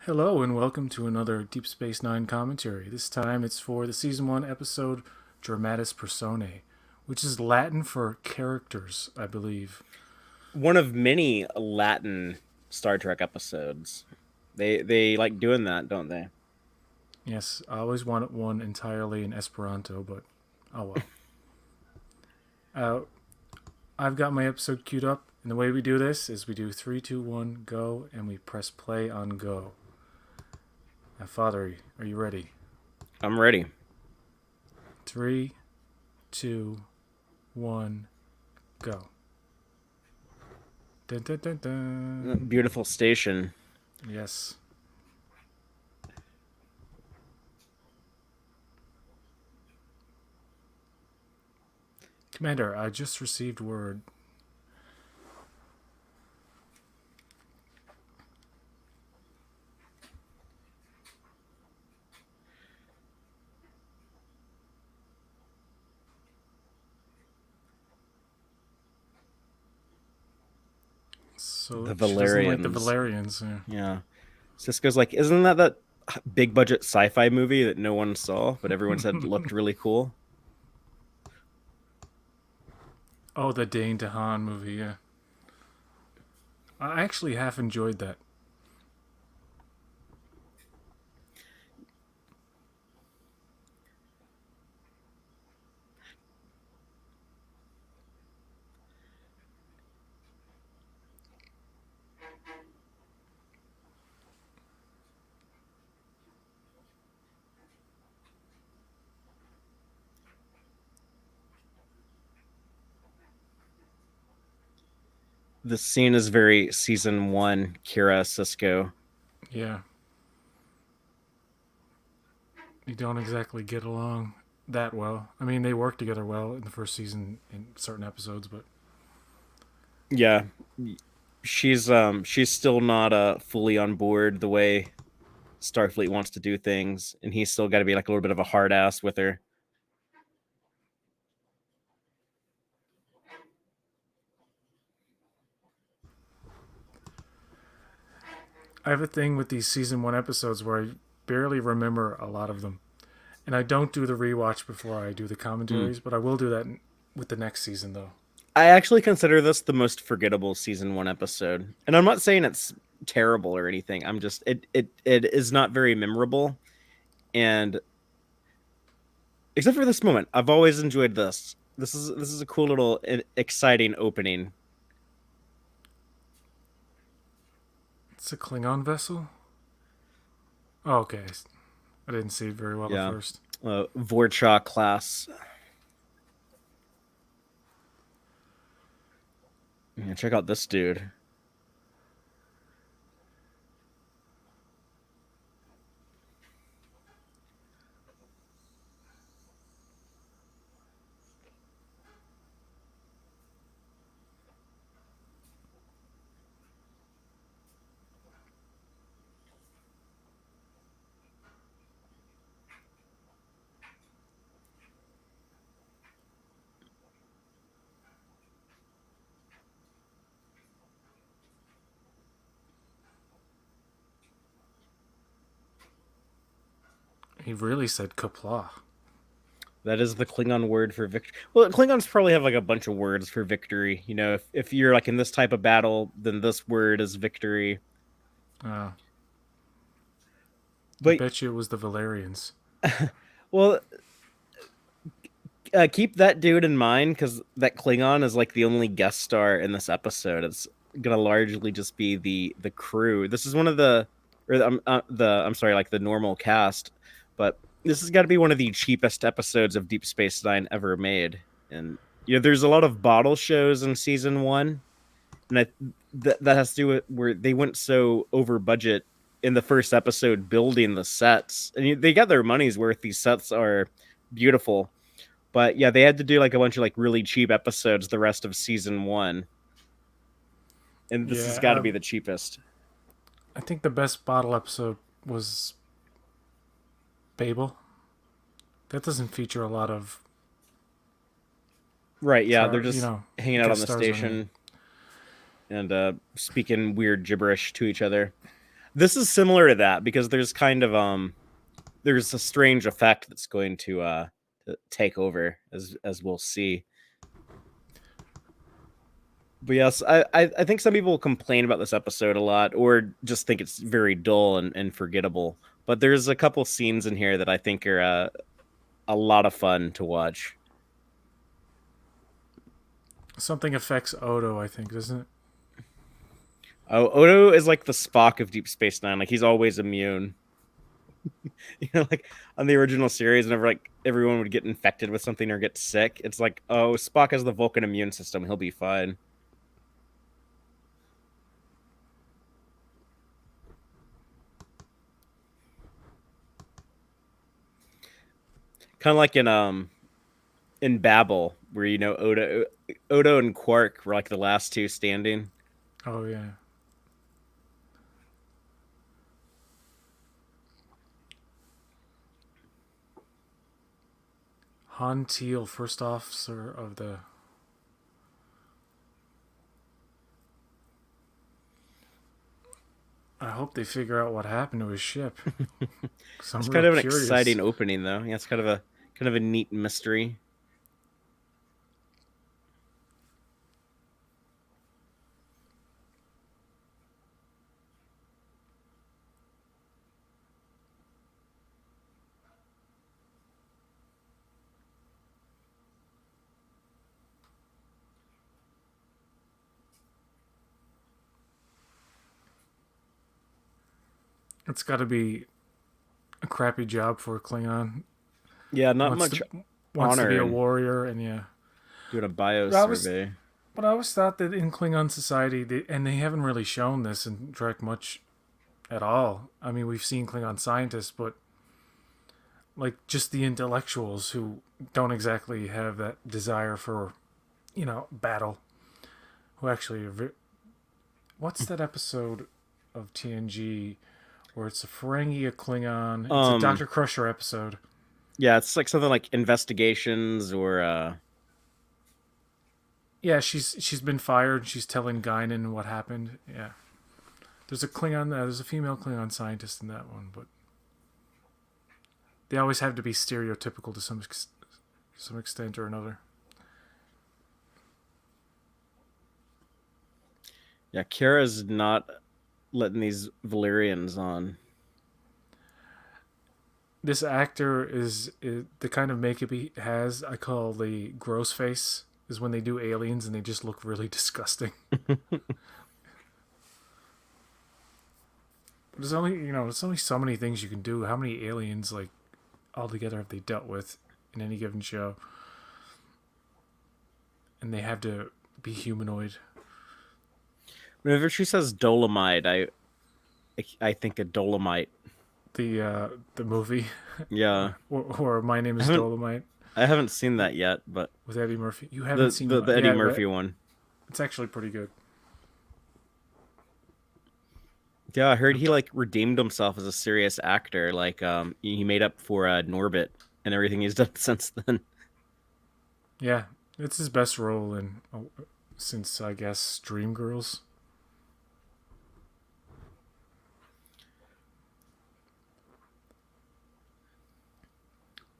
Hello and welcome to another Deep Space Nine commentary. This time it's for the Season 1 episode Dramatis Personae, which is Latin for characters, I believe. One of many Latin Star Trek episodes. They like doing that, don't they? Yes, I always wanted one entirely in Esperanto, but oh well. Uh, I've got my episode queued up, and the way we do this is we do 3, 2, 1, go, and we press play on go. Now, Fatheree, are you ready? I'm ready. 3, 2, 1, go. Dun, dun, dun, dun. Beautiful station. Yes. Commander, I just received word. So The she doesn't like the Valerians. Valerians. Yeah. Yeah. Cisco's like, isn't that big budget sci-fi movie that no one saw, but everyone said looked really cool? Oh, the Dane DeHaan movie. Yeah, I actually half enjoyed that. The scene is very season one Kira Cisco. Yeah, you don't exactly get along that well. I mean, they work together well in the first season in certain episodes, but Yeah. She's still not fully on board the way Starfleet wants to do things, and he's still got to be like a little bit of a hard ass with her. I have a thing with these season 1 episodes where I barely remember a lot of them, and I don't do the rewatch before I do the Mm. commentaries, but I will do that with the next season though. I actually consider this the most forgettable season one episode, and I'm not saying it's terrible or anything. I'm just it is not very memorable, and except for this moment, I've always enjoyed this. This is a cool little exciting opening. It's a Klingon vessel. Oh, okay. I didn't see it very well at Yeah, first. Vorcha class. Yeah, check out this dude. He really said Kapla. That is the Klingon word for victory. Well, Klingons probably have like a bunch of words for victory. You know, if you're like in this type of battle, then this word is victory. Uh, I But bet you it was the Valerians. well, keep that dude in mind because that Klingon is like the only guest star in this episode. It's gonna largely just be the crew. This is one of the I'm sorry, like the normal cast, but this has got to be one of the cheapest episodes of Deep Space Nine ever made. And you know, there's a lot of bottle shows in season one, and that has to do with where they went so over budget in the first episode building the sets, and they got their money's worth. These sets are beautiful, but yeah, they had to do like a bunch of like really cheap episodes the rest of season one, and this has Yeah, got to be the cheapest. I think the best bottle episode was Babel. That doesn't feature a lot of Right? Yeah, they're just hanging out on guest the stars or anything. station and speaking weird gibberish to each other. This is similar to that because there's kind of there's a strange effect that's going to take over as we'll see. But yes, I think some people complain about this episode a lot or just think it's very dull and forgettable. But there's a couple scenes in here that I think are a lot of fun to watch. Something affects Odo, I think, doesn't it? Oh, Odo is like the Spock of Deep Space Nine. Like he's always immune. Like on the original series, whenever like everyone would get infected with something or get sick, it's like, oh, Spock has the Vulcan immune system. He'll be fine. Kind of like in Babel, where Odo and Quark were like the last two standing. Oh yeah. Han Teal, first officer of the. I hope they figure out what happened to his ship. Cause I'm It's real kind of an curious. exciting opening, though. Yeah, it's kind of a neat mystery. It's got to be a crappy job for a Klingon. Yeah, not Wants much to wants to be honor a in warrior, and yeah. doing a bio But I was survey. but I always thought that in Klingon society, and they haven't really shown this in Trek much at all. I mean, we've seen Klingon scientists, but like just the intellectuals who don't exactly have that desire for, battle. Who actually what's that episode of TNG where it's a Ferengi, a Klingon? It's a Um, Doctor Crusher episode. yeah, it's like something like investigations or Yeah, she's been fired. She's telling Guinan what happened. Yeah, there's a Klingon. There's a female Klingon scientist in that one, but they always have to be stereotypical to some extent or another. yeah, Kara's not letting these Valyrians on. This actor is the kind of makeup he has. I call the gross face. Is when they do aliens and they just look really disgusting. There's only there's only so many things you can do. How many aliens like altogether have they dealt with in any given show? And they have to be humanoid. Whenever she says Dolomite, I think of Dolomite. The movie, Yeah, or My Name I Is haven't Dolomite I haven't seen that yet, but with Eddie Murphy. You haven't seen the Eddie yeah, Murphy one. it's actually pretty good. Yeah, I heard he like redeemed himself as a serious actor. Like he made up for Norbit and everything he's done since then. Yeah, it's his best role in since I guess Dreamgirls.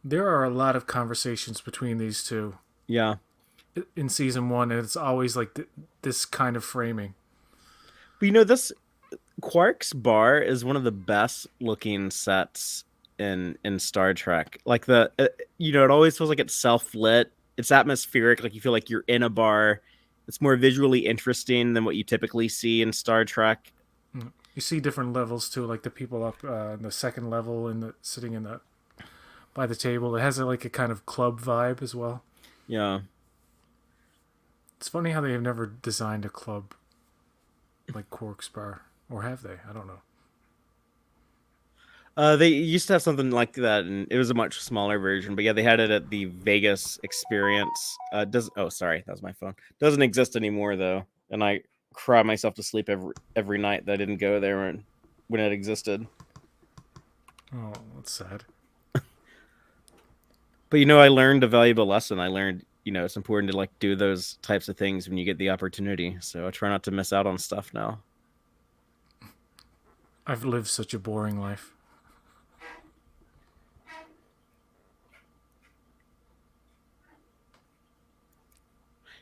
There are a lot of conversations between these two Yeah. in season one, and it's always like this kind of framing. But this Quark's bar is one of the best looking sets in Star Trek. Like it always feels like it's self-lit. It's atmospheric, like you feel like you're in a bar. It's more visually interesting than what you typically see in Star Trek. You see different levels too, like the people up in the second level and the sitting in the by the table. It has like a kind of club vibe as well. Yeah. It's funny how they have never designed a club like Quark's Bar, or have they? I don't know. They used to have something like that, and it was a much smaller version. But yeah, they had it at the Vegas Experience. Does Oh, sorry, that was my phone. Doesn't exist anymore though, and I cry myself to sleep every night that I didn't go there when it existed. Oh, that's sad. But I learned a valuable lesson. I learned it's important to like do those types of things when you get the opportunity. So I try not to miss out on stuff now. I've lived such a boring life.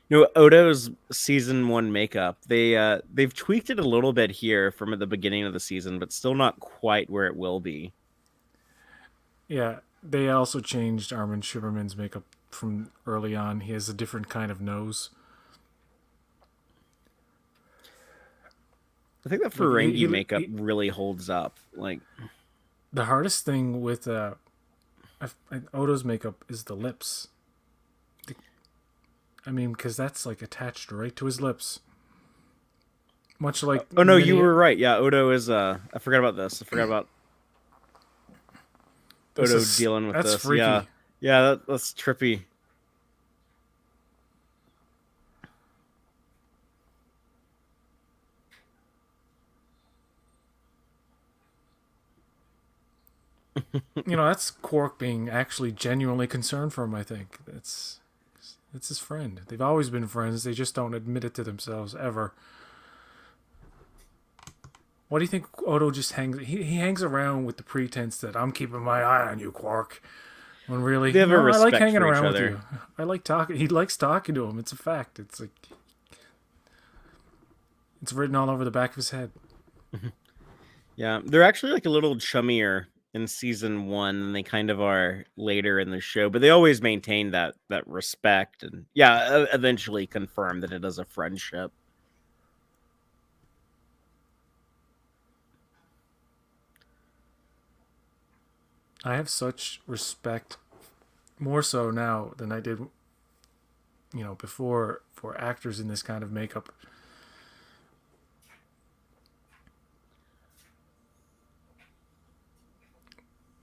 You know, Odo's season 1 makeup. They've tweaked it a little bit here from at the beginning of the season, but still not quite where it will be. Yeah, they also changed Armin Shimerman's makeup from early on. He has a different kind of nose. I think that Like Ferengi makeup really holds up. Like the hardest thing with Odo's makeup is the lips. I mean, because that's like attached right to his lips. Much like oh no, you many. were right. Yeah, Odo is I forgot about this. I forgot about This Odo is dealing with that's this. Yeah. freaky. Yeah, that's trippy. You know, that's Quark being actually genuinely concerned for him. I think it's his friend. They've always been friends. They just don't admit it to themselves ever. What do you think Odo just hangs? He hangs around with the pretense that I'm keeping my eye on you, Quark. When really, They have a no, I like respect hanging for each around with other. you. I like talking. He likes talking to him. It's a fact. It's like it's written all over the back of his head. Yeah, they're actually like a little chummier in season 1 than they kind of are later in the show, but they always maintain that respect and yeah, eventually confirm that it is a friendship. I have such respect, more so now than I did, before, for actors in this kind of makeup.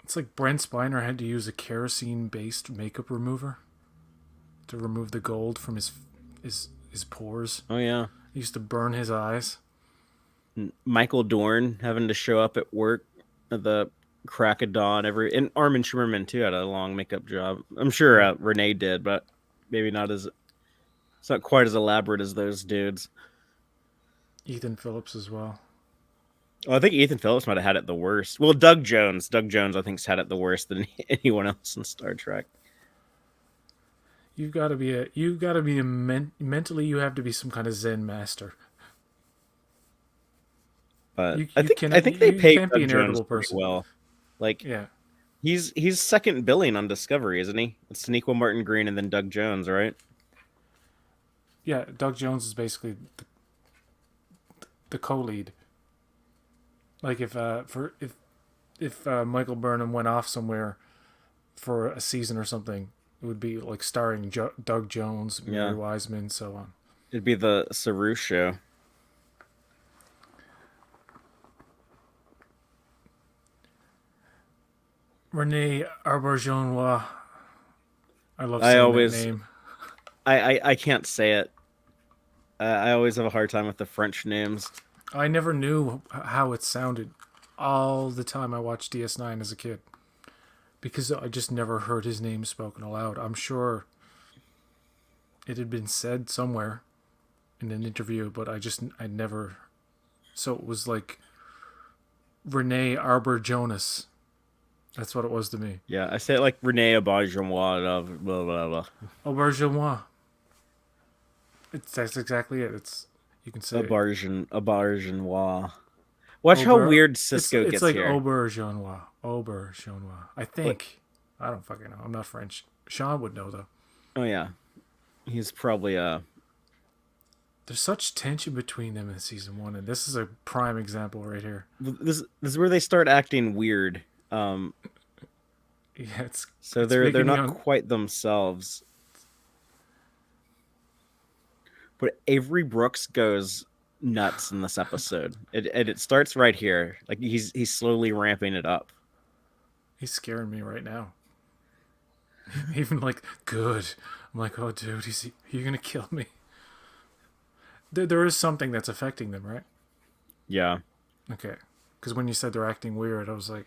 It's like Brent Spiner had to use a kerosene-based makeup remover to remove the gold from his pores. Oh yeah. He used to burn his eyes. Michael Dorn having to show up at work at the crack of dawn and Armin Shimmerman too had a long makeup job. I'm sure Yeah, Renee did, but maybe not as it's not quite as elaborate as those dudes. Ethan Phillips as well. Well, I think Ethan Phillips might have had it the worst. Well, Doug Jones, I think's had it the worst than anyone else in Star Trek. Mentally you have to be some kind of Zen master. But You I you think can I think they you paid can't be Doug an Jones irritable pretty person. well. Like Yeah, he's second billing on Discovery, isn't he? It's Sonequa Martin Green and then Doug Jones, right? yeah. Doug Jones is basically the co-lead. Like if Michael Burnham went off somewhere for a season or something, it would be like starring Doug Jones, Mary Yeah, Wiseman, so on. it'd be the Saru show. Renee Auberjonois. I love I saying that always name. I can't say it. I always have a hard time with the French names. I never knew how it sounded all the time I watched DS9 as a kid because I just never heard his name spoken aloud. I'm sure it had been said somewhere in an interview, but I never. So it was like Renee Arbor Jonas. That's what it was to me. Yeah, I say it like Renee Auberjonois, blah blah blah. Auberjonois. That's exactly it. It's you can say Auberjonois. Watch how Auber. weird It's Cisco it's gets like here. Auberjonois. Auberjonois. I Like, think. I don't fucking know. I'm not French. Sean would know though. oh yeah, he's probably There's such tension between them in season one, and this is a prime example right here. this is where they start acting weird. Yeah, So it's they're making me not on. quite themselves. But Avery Brooks goes nuts in this episode. It starts right here. Like he's slowly ramping it up. He's scaring me right now. Even like good. I'm like, oh, dude, you gonna kill me? There is something that's affecting them, right? Yeah. Okay. Because when you said they're acting weird, I was like,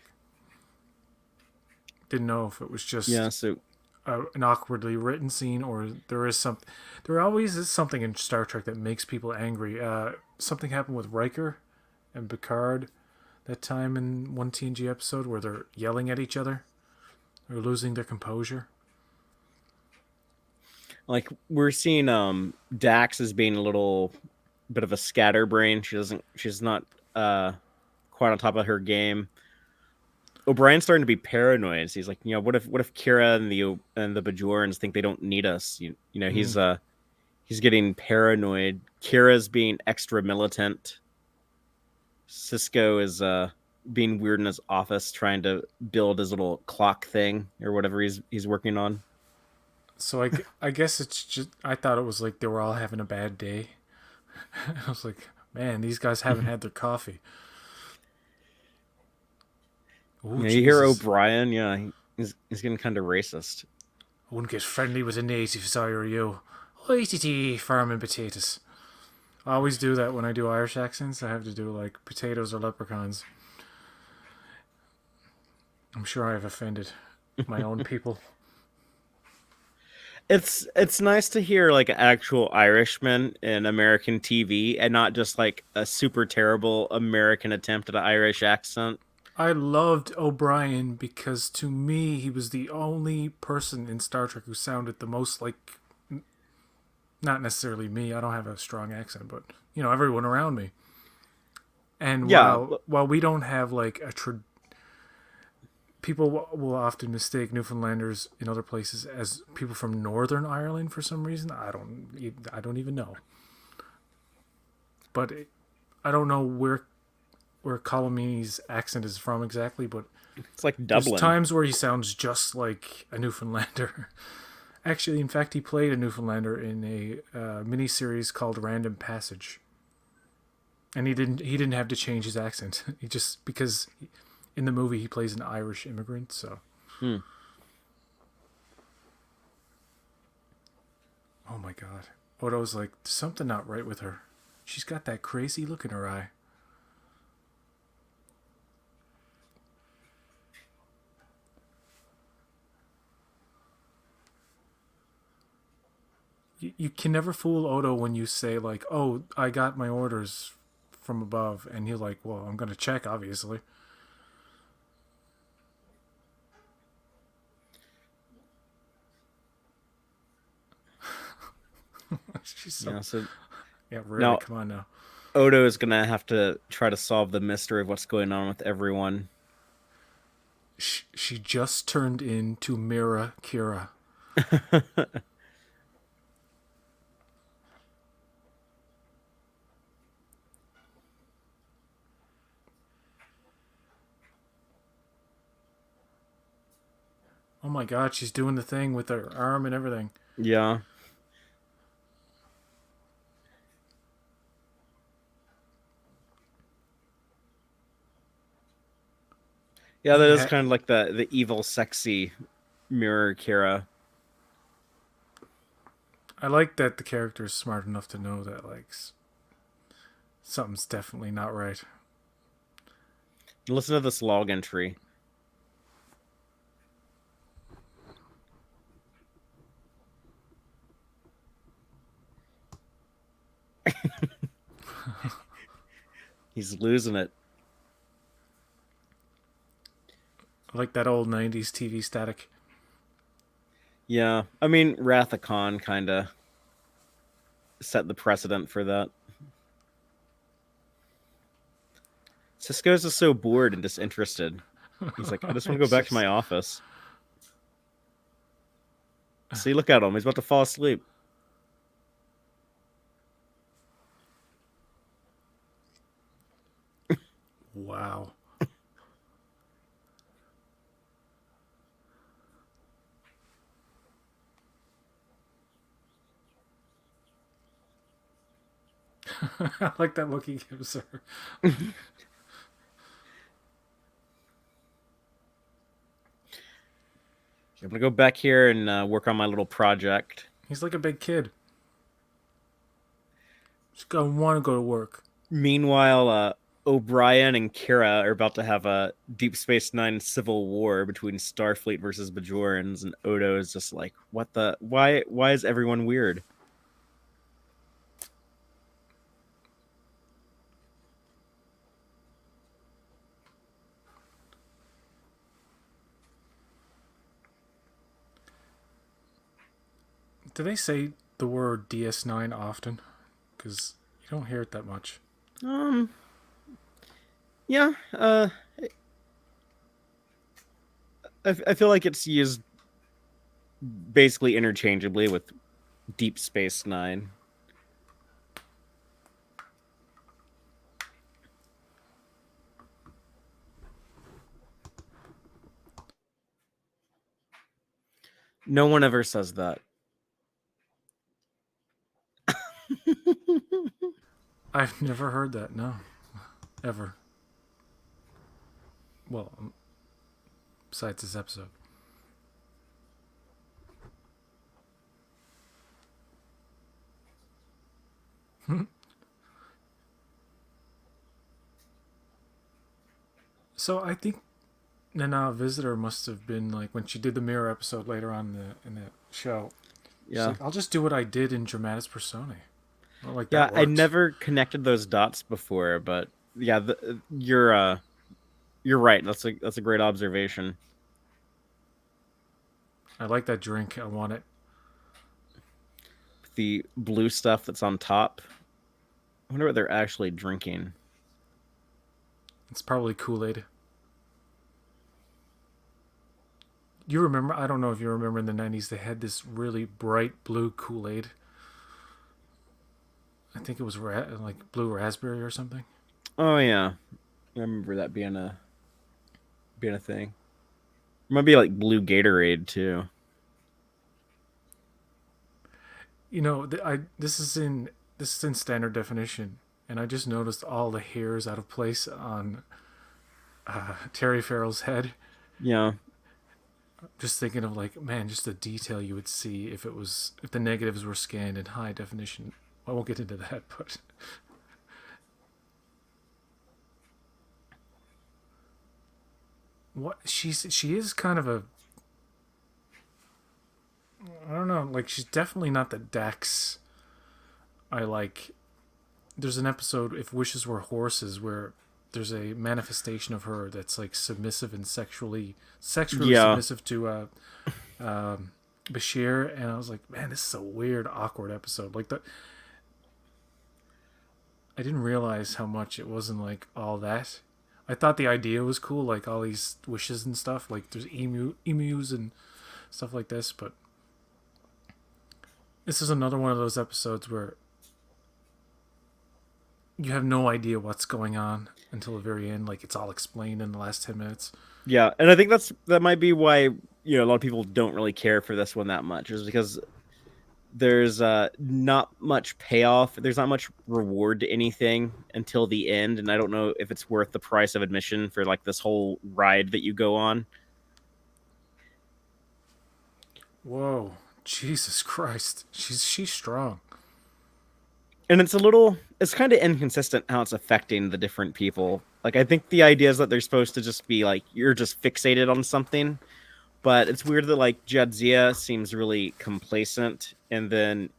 didn't know if it was Yeah, just so an awkwardly written scene or there is some. There always is something in Star Trek that makes people angry. Something happened with Riker and Picard that time in one TNG episode where they're yelling at each other or losing their composure. Like we're seeing Dax as being a little bit of a scatterbrain. She's not quite on top of her game. O'Brien's starting to be paranoid. So he's like, what if Kira and the Bajorans think they don't need us? Mm. He's getting paranoid. Kira's being extra militant. Cisco is being weird in his office trying to build his little clock thing or whatever he's working on. So I guess it's just I thought it was like they were all having a bad day. I was like, man, these guys haven't had their coffee. Oh You hear Jesus! O'Brien, yeah, he's getting kind of racist. I wouldn't get friendly with a native if I were you. Hoity farming potatoes. I always do that when I do Irish accents. I have to do like potatoes or leprechauns. I'm sure I have offended my own people. It's nice to hear like actual Irishmen in American TV and not just like a super terrible American attempt at an Irish accent. I loved O'Brien because to me he was the only person in Star Trek who sounded the most like not necessarily me. I don't have a strong accent, but everyone around me. And Yeah, while we don't have like people will often mistake Newfoundlanders in other places as people from Northern Ireland for some reason. I don't even know. But I don't know where Colomini's accent is from exactly, but it's like there's Dublin. times where he sounds just like a Newfoundlander. Actually, in fact, he played a Newfoundlander in a mini series called Random Passage, and he didn't have to change his accent. He just because in the movie he plays an Irish immigrant. So, Hmm. oh my god, Odo's like something not right with her. She's got that crazy look in her eye. You can never fool Odo when you say like, "Oh, I got my orders from above," and he's like, "Well, I'm gonna check, obviously." She's so Yeah, so yeah, really. now Come on now. Odo is gonna have to try to solve the mystery of what's going on with everyone. She just turned into Mira Kira. Oh my god, she's doing the thing with her arm and everything. Yeah. Yeah, that is Yeah, kind of like the evil, sexy mirror Kira. I like that the character is smart enough to know that like something's definitely not right. Listen to this log entry. He's losing it. I like that old '90s TV static. Yeah, I mean, Wrath of Khan kind of set the precedent for that. Cisco's just so bored and disinterested. He's like, I just want to go It's back to just my office. See, look at him. He's about to fall asleep. wow. I like that look he gives her. I'm gonna go back here and work on my little project. He's like a big kid. Just gonna want to go to work. Meanwhile, O'Brien and Kira are about to have a Deep Space Nine civil war between Starfleet versus Bajorans, and Odo is just like, "What the? Why? Why is everyone weird?" Do they say the word DS9 often? Because you don't hear it that much. Um, yeah. I feel like it's used basically interchangeably with Deep Space Nine. No one ever says that. I've never heard that, no. Ever. Well, besides this episode. So I think Nana Visitor must have been like when she did the mirror episode later on in the show. She's Yeah. like, I'll just do what I did in Dramatis Personae. Well, like Yeah, that I works. never connected those dots before, but yeah, you're right. That's a great observation. I like that drink. I want it. The blue stuff that's on top. I wonder what they're actually drinking. It's probably Kool Aid. You remember? I don't know if you remember in the 90s, they had this really bright blue Kool Aid. I think it was like blue raspberry or something. Oh yeah, I remember that being a thing. It might be like blue Gatorade too. You know, this is in standard definition, and I just noticed all the hairs out of place on Terry Farrell's head. Yeah, Just thinking of like, man, just the detail you would see if the negatives were scanned in high definition. I won't get into that, but what she is kind of a, I don't know, like she's definitely not the Dax I like. There's an episode, If Wishes Were Horses, where there's a manifestation of her that's like submissive and sexually yeah. submissive to Bashir, and I was like, man, this is a weird, awkward episode. Like, I didn't realize how much it wasn't like all that. I thought the idea was cool, like all these wishes and stuff. Like there's emus and stuff like this, but this is another one of those episodes where you have no idea what's going on until the very end. Like it's all explained in the last 10 minutes. Yeah, and I think that might be why a lot of people don't really care for this one that much, is because there's not much payoff. There's not much reward to anything until the end, and I don't know if it's worth the price of admission for like this whole ride that you go on. Whoa, Jesus Christ, she's strong. And it's kind of inconsistent how it's affecting the different people. Like I think the idea is that they're supposed to just be like you're just fixated on something, but it's weird that like Jadzia seems really complacent, and then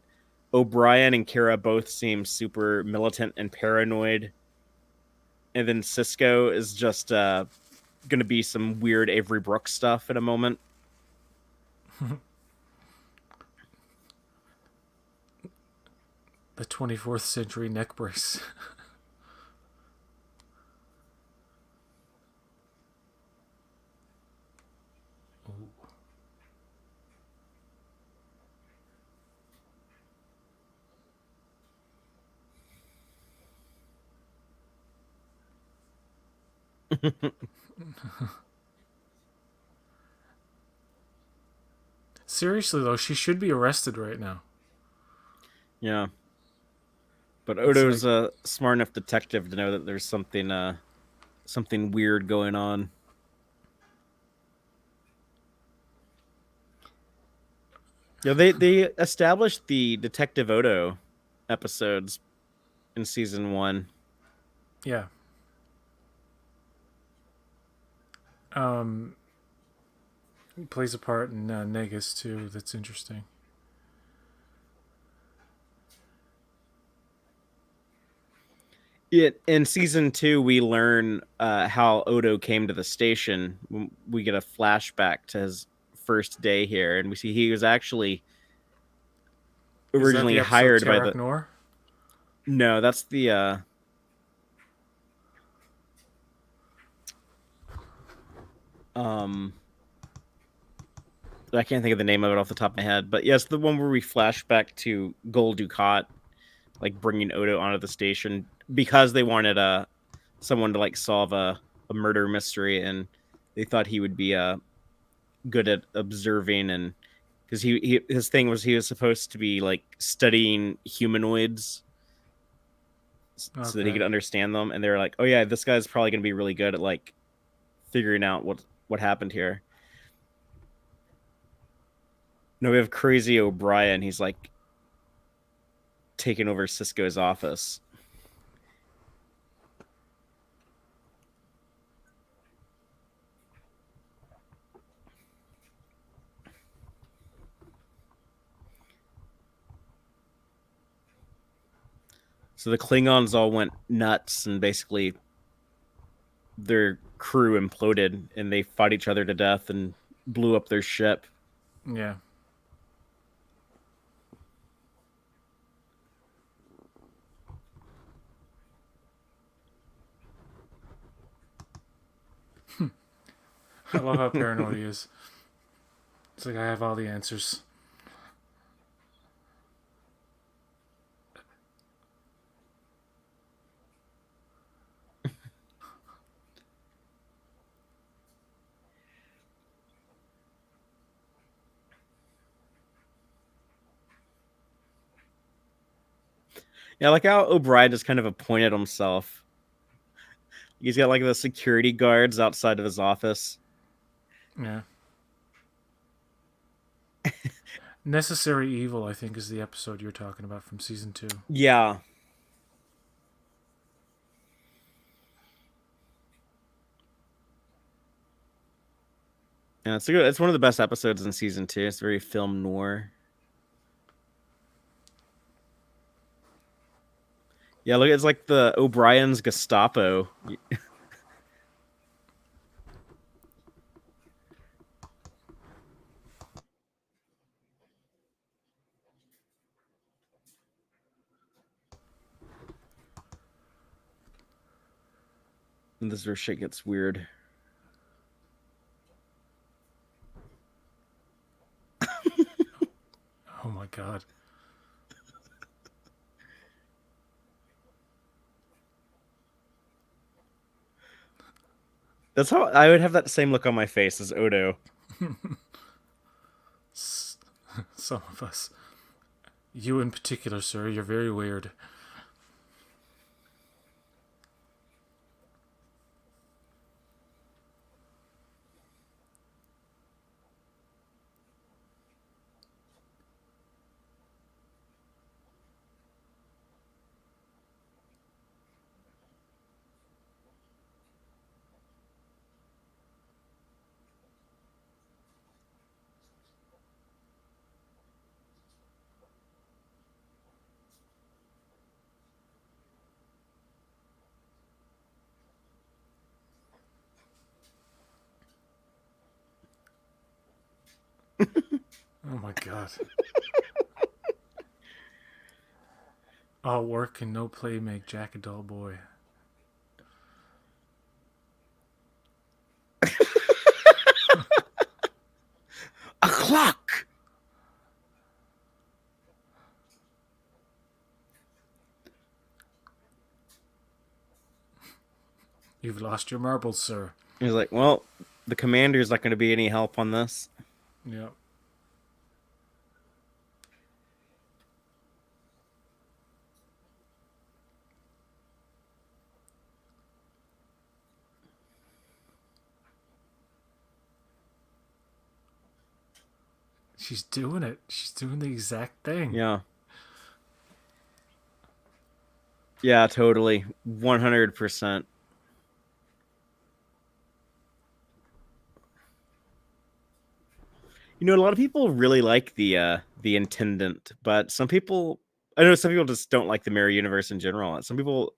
O'Brien and Kara both seem super militant and paranoid, and then Cisco is just going to be some weird Avery Brooks stuff in a moment. The 24th century neck brace. Seriously though, she should be arrested right now. Yeah, but It's Odo's like, a smart enough detective to know that there's something weird going on. Yeah, they established the Detective Odo episodes in season 1. yeah. Um, he plays a part in Negus too. That's interesting. It in season 2 we learn how Odo came to the station. We get a flashback to his first day here, and we see he was actually Is that originally the episode hired by the. Tarak Noor? No, that's the um I can't think of the name of it off the top of my head, but yes, the one where we flash back to Gul Dukat, like bringing Odo onto the station because they wanted someone to like solve a murder mystery, and they thought he would be good at observing, and because his thing was he was supposed to be like studying humanoids so that he Okay. could understand them, and they were like, oh yeah, this guy's probably going to be really good at like figuring out what happened here. No, we have Crazy O'Brien. He's like taking over Cisco's office. So the Klingons all went nuts, and basically their crew imploded, and they fought each other to death and blew up their ship. Yeah. I love how paranoid he is. It's like I have all the answers. Yeah, like how O'Brien just kind of appointed himself. He's got like the security guards outside of his office. Yeah. Necessary Evil, I think, is the episode you're talking about from season 2. Yeah. Yeah, it's good. It's one of the best episodes in season 2. It's very film noir. Yeah, look, it's like the O'Brien's Gestapo. And this is where shit gets weird. Oh my god. That's how I would have that same look on my face as Odo. Some of us. You in particular, sir, you're very weird. Oh my god. All work and no play make Jack a dull boy. A clock. You've lost your marbles, sir. He's like, well, the commander's not going to be any help on this. Yep. She's doing it. She's doing the exact thing. Yeah. Yeah, totally. 100%. You know, a lot of people really like the intendant, but I know some people just don't like the mirror universe in general. Some people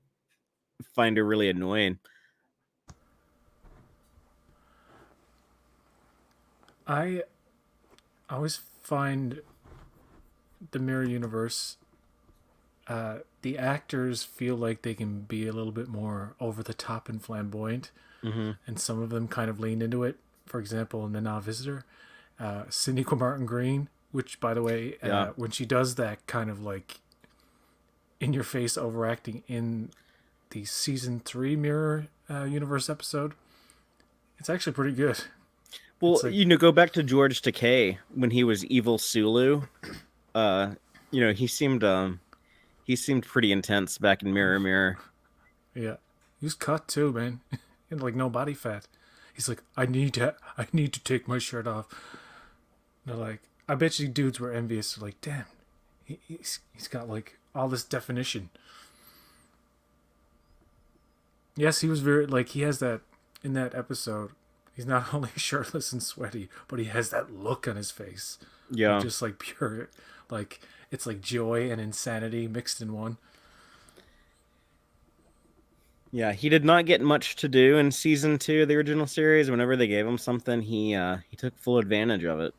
find her really annoying. I always find the mirror universe, the actors feel like they can be a little bit more over the top and flamboyant, Hmm. and some of them kind of lean into it. For example, in The Now Visitor, Cindy Martin Green, which, by the way, Yeah. when she does that kind of like in your face overacting in the season 3 Mirror Universe episode, it's actually pretty good. Well, It's like, go back to George Takei when he was Evil Sulu. Uh, he seemed pretty intense back in Mirror Mirror. yeah, he's cut too, man. And like no body fat. He's like, I need to take my shirt off. They're like, I bet you dudes were envious. They're like, damn, he's got like all this definition. Yes, he was very like he has that in that episode. He's not only shirtless and sweaty, but he has that look on his face of Yeah. just like pure, like it's like joy and insanity mixed in one. Yeah, he did not get much to do in season 2 of the original series. Whenever they gave him something, he took full advantage of it.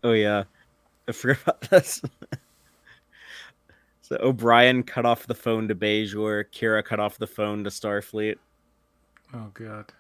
Oh yeah, I forgot about this. So O'Brien cut off the phone to Bejor. Kira cut off the phone to Starfleet. Oh god.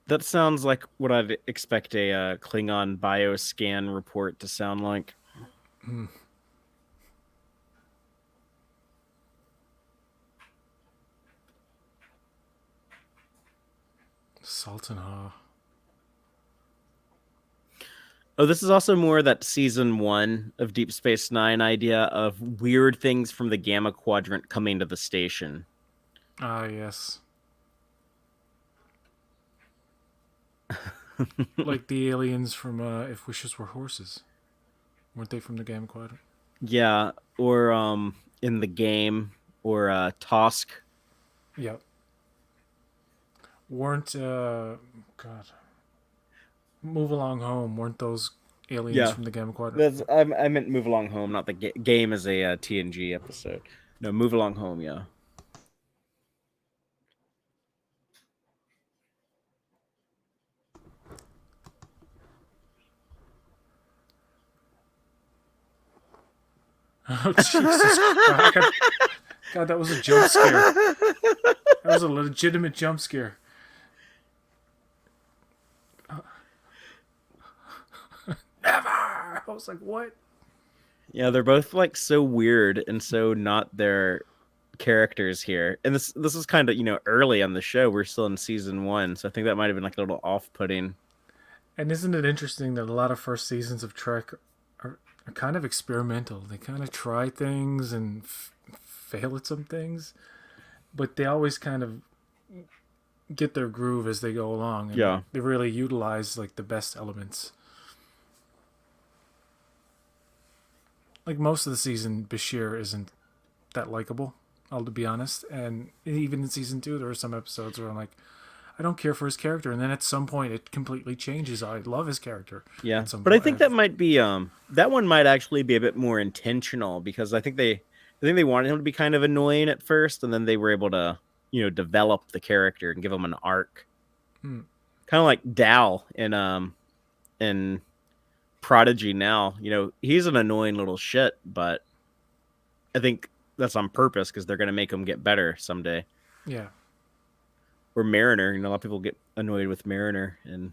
That sounds like what I'd expect a Klingon bioscan report to sound like. Mm. Sultan Ha. Oh, this is also more that season 1 of Deep Space Nine idea of weird things from the Gamma Quadrant coming to the station. Ah, yes. Like the aliens from If Wishes Were Horses. Weren't they from the Gamma Quadrant? Yeah, or in the game, or Tosk. Yep. Weren't God, Move Along Home, weren't those aliens Yeah, from the Gamma Quadrant? that's I meant Move Along Home, not the game as a TNG episode. No, Move Along Home. Yeah. Oh Jesus Christ. God, that was a jump scare. That was a legitimate jump scare. Never! I was like, what? Yeah, they're both like so weird and so not their characters here. And this is kind of, early on the show. We're still in season 1, so I think that might have been like a little off-putting. And isn't it interesting that a lot of first seasons of Trek are kind of experimental? They kind of try things and fail at some things, but they always kind of get their groove as they go along, and Yeah. they really utilize like the best elements. Like most of the season, Bashir isn't that likable. I'll to be honest, and even in season 2, there are some episodes where I'm like, I don't care for his character, and then at some point it completely changes. I love his character. Yeah. At some But I point, think that might be that one might actually be a bit more intentional because I think they wanted him to be kind of annoying at first, and then they were able to, develop the character and give him an arc. hmm, Kind of like Dal in Prodigy now. He's an annoying little shit, but I think that's on purpose because they're going to make him get better someday. yeah. Or Mariner, a lot of people get annoyed with Mariner in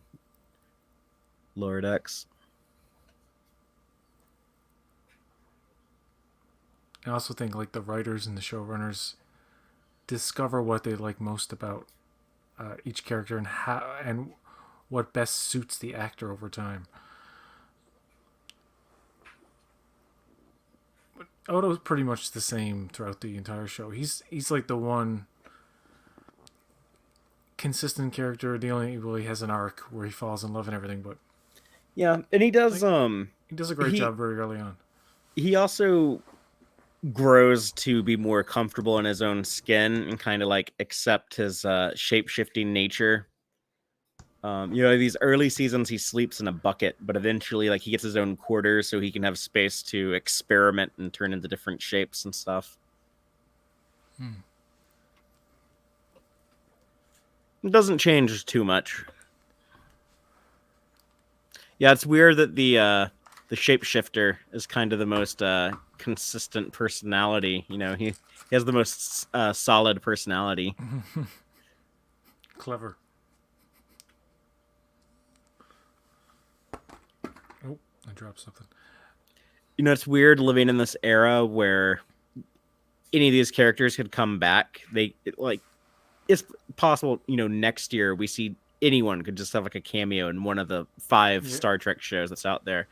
Lower Decks. I also think like the writers and the showrunners discover what they like most about each character and how and what best suits the actor over time. Odo's pretty much the same throughout the entire show. He's like the one consistent character. The only well, he has an arc where he falls in love and everything, but Yeah, and he does like he does a great he job very early on. he also grows to be more comfortable in his own skin and kind of like accept his shape-shifting nature. These early seasons he sleeps in a bucket, but eventually like he gets his own quarters so he can have space to experiment and turn into different shapes and stuff. It doesn't change too much. Yeah, it's weird that the shapeshifter is kind of the most consistent personality. He has the most solid personality. Clever. Oh, I dropped something. It's weird living in this era where any of these characters could come back. It's possible, next year we see anyone could just have like a cameo in one of the 5 Yeah. Star Trek shows that's out there.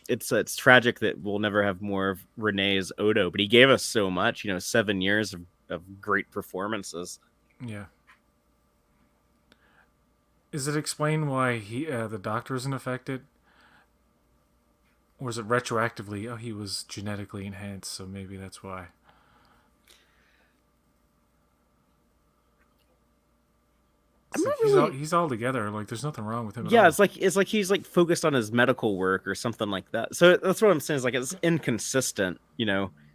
It's tragic that we'll never have more of Renee's Odo, but he gave us so much, 7 years of great performances. Yeah. Is it explained why the doctor isn't affected? Or is it retroactively? Oh, he was genetically enhanced, so maybe that's why. I'm It's like not really. he's all together. Like there's nothing wrong with him at Yeah, all. it's like he's like focused on his medical work or something like that. So that's what I'm saying. Is like it's inconsistent.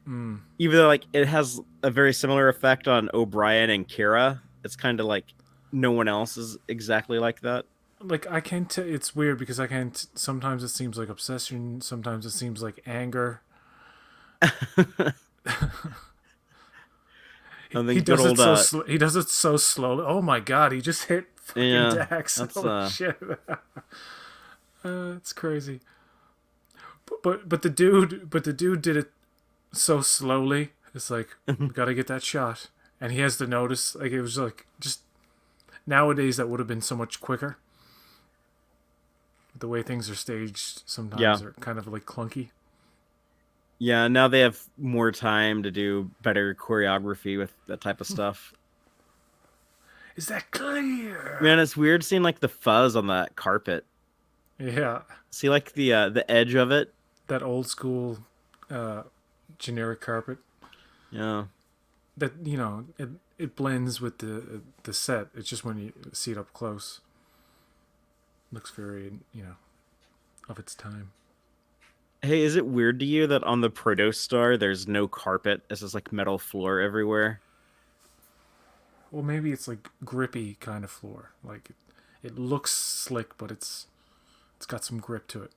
Mm. Even though like it has a very similar effect on O'Brien and Kira, it's kind of like no one else is exactly like that. Like I can't. It's weird because I can't. Sometimes it seems like obsession. Sometimes it seems like anger. I He think good does it old so he does it so slowly. Oh my god! He just hit fucking yeah, Dax. that's Holy shit! It's crazy. But the dude did it so slowly. It's like we gotta get that shot, and he has to notice. Like it was like just nowadays that would have been so much quicker. The way things are staged yeah. sometimes are kind of like clunky. Yeah, now they have more time to do better choreography with that type of stuff. Is that clear? Man, it's weird seeing like the fuzz on that carpet. Yeah, See like the edge of it? that old school uh, generic carpet. Yeah. That it blends with the set. It's just when you see it up close, looks very of its time. Hey, is it weird to you that on the Protostar there's no carpet? It's just like metal floor everywhere? Well, maybe it's like grippy kind of floor. Like it looks slick, but it's got some grip to it.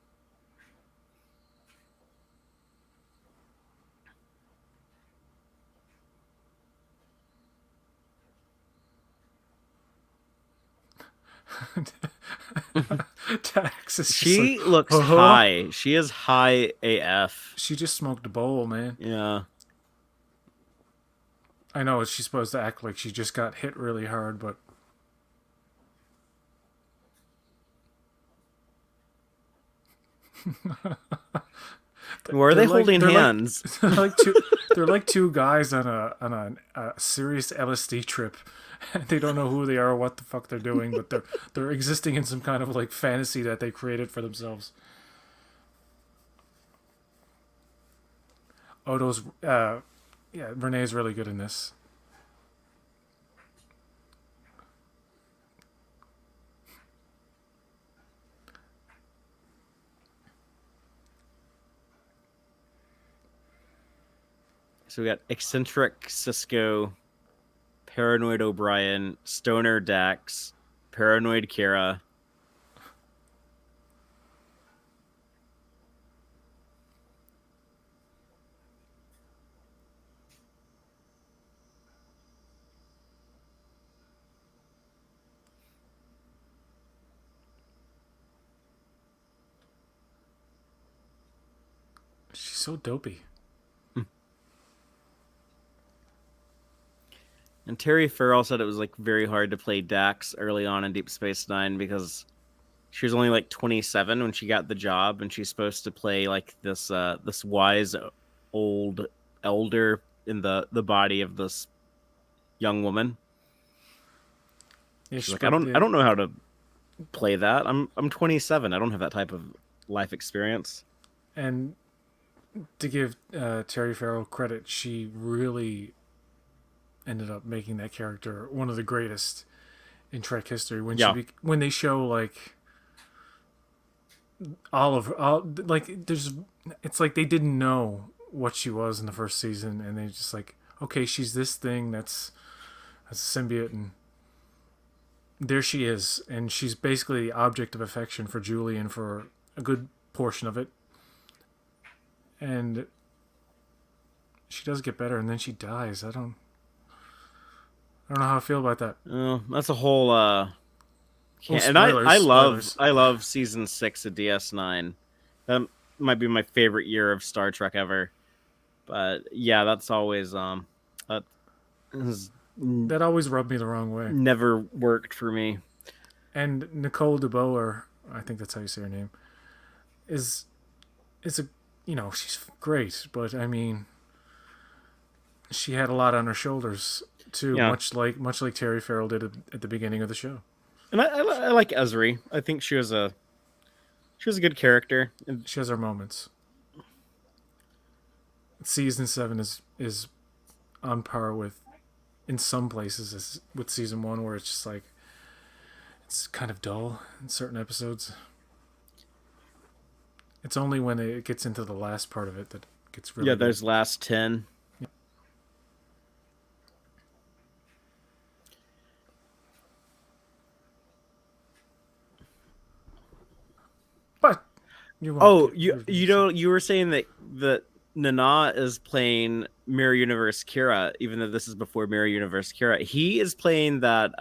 Tax is just like, She looks huh? high. She is high AF. She just smoked a bowl, man. Yeah. I know she's supposed to act like she just got hit really hard, but Where are they're they like holding they're like hands? they're like two guys on a serious LSD trip, and they don't know who they are or what the fuck they're doing, but they're existing in some kind of like fantasy that they created for themselves. Odo's yeah, Renee's really good in this. So we got eccentric Cisco, paranoid O'Brien, stoner Dax, paranoid Kira. She's so dopey. And Terry Farrell said it was like very hard to play Dax early on in Deep Space Nine because she was only like 27 when she got the job, and she's supposed to play like this wise old elder in the body of this young woman. Yeah, She's she's like, got I the don't know how to play that. I'm 27. I don't have that type of life experience. and to give Terry Farrell credit, she really ended up making that character one of the greatest in Trek history. Yeah, When they show like all like there's it's like they didn't know what she was in the first season, and they just like, okay, she's this thing that's a symbiote, and there she is, and she's basically the object of affection for Julian for a good portion of it, and she does get better, and then she dies. I don't know how I feel about that. that's a whole. Oh, And I love spoilers. I love season 6 of DS9. That might be my favorite year of Star Trek ever. But yeah, that's always that has That always rubbed me the wrong way. never worked for me. And Nicole DeBoer, or I think that's how you say her name, is a she's great, but I mean she had a lot on her shoulders too, Yeah, much like Terry Farrell did at the beginning of the show. and I like Ezri. I think she was a good character. And She has her moments. Season 7 is on par with, in some places, as with season 1, where it's just like it's kind of dull in certain episodes. It's only when it gets into the last part of it that it gets yeah, really good. there's last 10. But you won't Oh, get you reviews. you know you were saying that Nana is playing Mirror Universe Kira, even though this is before Mirror Universe Kira. He is playing that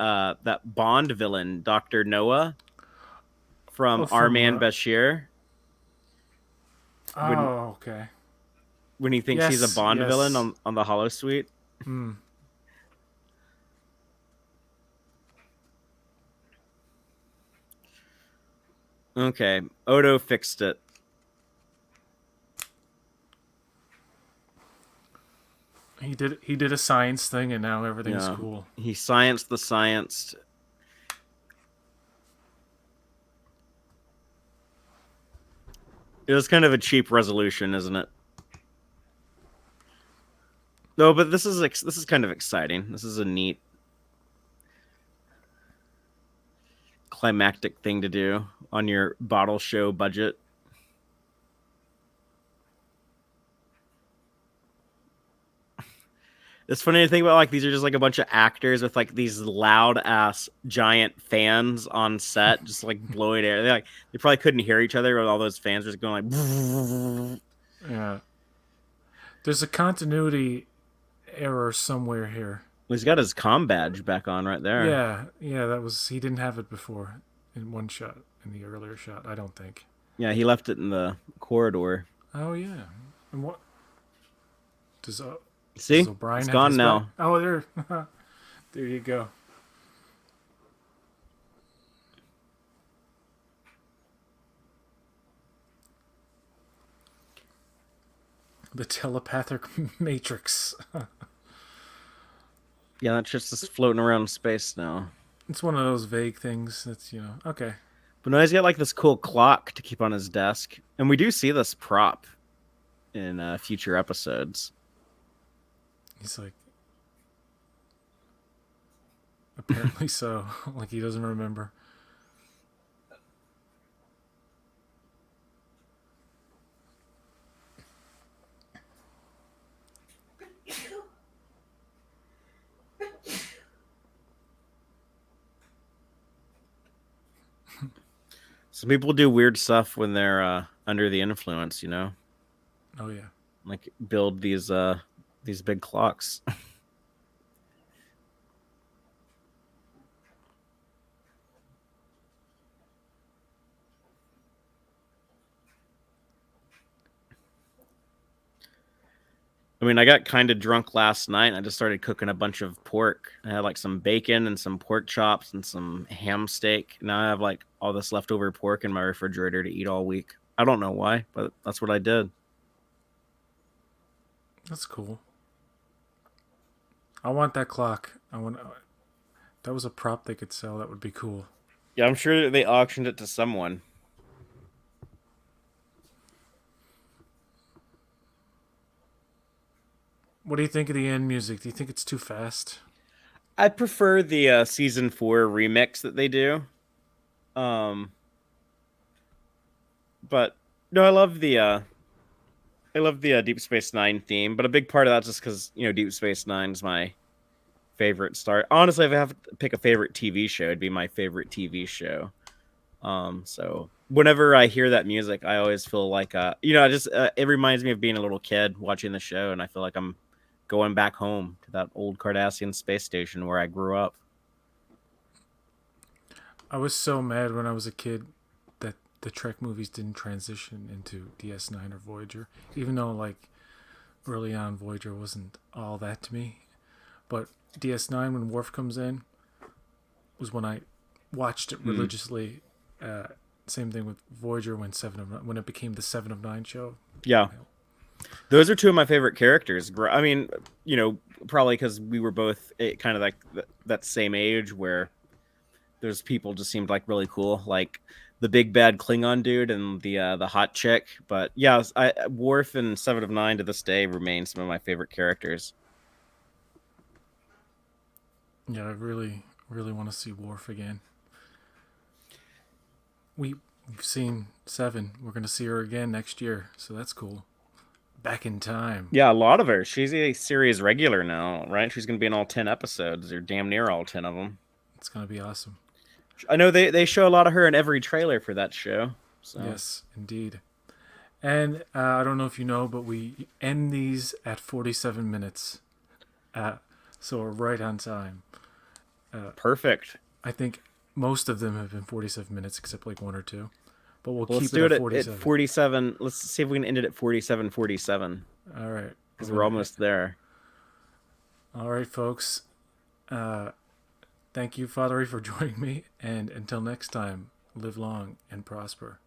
Bond villain, Doctor Noah Oh, from Our from Man Bashir. When oh, okay. when he thinks he's a Yes, Bond villain yes. on the Hollow Suite. Hmm. Okay, Odo fixed it. He did a science thing, and now everything's Yeah, cool. he scienced the science. It was kind of a cheap resolution, isn't it? No, but this is kind of exciting. This is a neat climactic thing to do on your bottle show budget. It's funny to think about, like, these are just like a bunch of actors with like these loud ass giant fans on set, just like blowing air. They probably couldn't hear each other, but all those fans were just going like. Yeah. There's a continuity error somewhere here. He's got his comm badge back on right there. Yeah, yeah, that was he didn't have it before in one shot in the earlier shot. I don't think. Yeah, he left it in the corridor. Oh yeah. And what does See, O'Brien it's have gone his back? now. Oh, there, there you go. The telepathic matrix. Yeah, that's just floating around space now. It's one of those vague things that's okay. But now he's got like this cool clock to keep on his desk, and we do see this prop in future episodes. He's like, apparently so. Like he doesn't remember. Some people do weird stuff when they're under the influence, Oh yeah. like build these big clocks. I mean, I got kind of drunk last night. And I just started cooking a bunch of pork. I had like some bacon and some pork chops and some ham steak. Now I have like all this leftover pork in my refrigerator to eat all week. I don't know why, but that's what I did. That's cool. I want that clock. I want that was a prop they could sell. That would be cool. Yeah, I'm sure they auctioned it to someone. What do you think of the end music? Do you think it's too fast? I prefer the season 4 remix that they do. Um, but no, I love the Deep Space Nine theme. But a big part of that's just because Deep Space Nine is my favorite star. Honestly, if I have to pick a favorite TV show, it'd be my favorite TV show. So whenever I hear that music, I always feel like it reminds me of being a little kid watching the show, and I feel like I'm going back home to that old Cardassian space station where I grew up. I was so mad when I was a kid that the Trek movies didn't transition into DS9 or Voyager, even though like early on Voyager wasn't all that to me. But DS9 when Worf comes in was when I watched it Mm. religiously. Same thing with Voyager when it became the Seven of Nine show. Yeah, those are two of my favorite characters. I mean, probably because we were both kind of like that same age where those people just seemed like really cool, like the big bad Klingon dude and the hot chick. But yeah, Worf and Seven of Nine to this day remain some of my favorite characters. Yeah, I really, really want to see Worf again. We've seen Seven. We're gonna see her again next year, so that's cool. Back in time. Yeah, a lot of her. She's a series regular now, right? She's going to be in all 10 episodes, or damn near all 10 of them. It's gonna be awesome. I know they show a lot of her in every trailer for that show. So Yes, indeed. And I don't know if you know, but we end these at 47 minutes. Uh, so we're right on time. perfect. I think most of them have been 47 minutes, except like one or two. But we'll Well, let's keep it do at it at 47. 47. Let's see if we can end it at 47:47 All right. because we're almost there. All right, folks. Uh, thank you, Fatheree, for joining me. And until next time, live long and prosper.